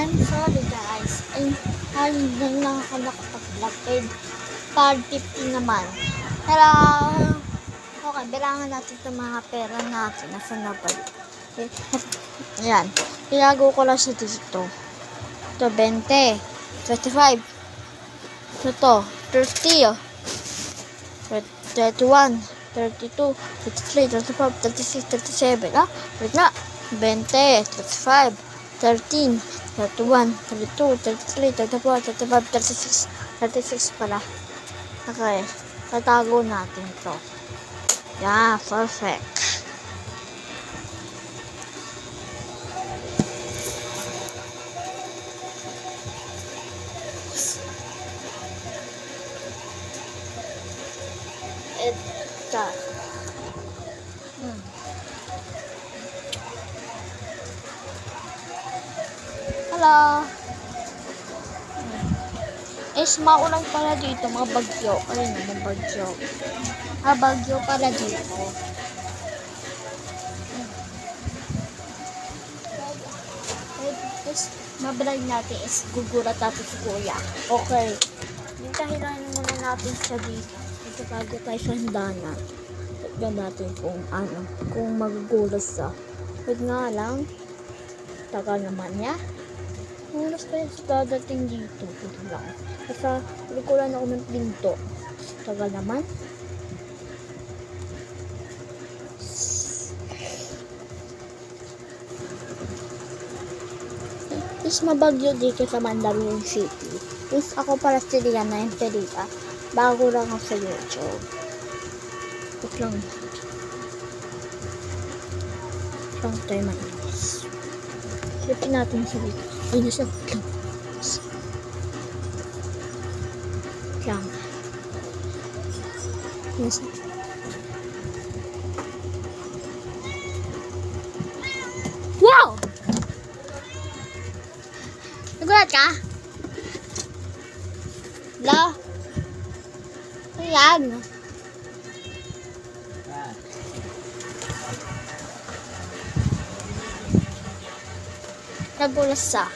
I'm sorry guys. Ay, halin lang ako nakapag-vlog. Par 50 naman. Pero, okay, bilangan natin itong mga pera natin. Nasa na ba? Okay. Ayan. Ilago ko lang siya dito. Ito, 20. 25. Ito, 30. 31. 32. 33. 34. 36. 37. Ah, wait na. 20. 35. 13. 31. 32. 33. 34. 35. 36. 36 pala. Okay. Tatago natin ito. Yeah, perfect. Ito. Hello. Maulan pala dito, mga bagyo. Ayun, mga bagyo. Bagyo pala dito. Mablog natin is gugulat natin si Kuya. Okay. Hintahin muna natin siya dito. Ito bago tayo sa hindana. Tignan natin kung magugulat siya. Wait nga lang. Tagal naman niya. Oras pa yung dadating dito. Ito lang. Kasi likuran ako ng pinto. Tagal naman. Is mabagyo dito sa Mandaluyong City. Is ako para si Liana yung Pelita. Bago lang ako sa YouTube. Ito lang. Lang tayo manilis. Lipin natin sa dito. Ay, nasa lang. Nasa. Wow! Nagulat ka? Hello? Ayan. Nagulat sa.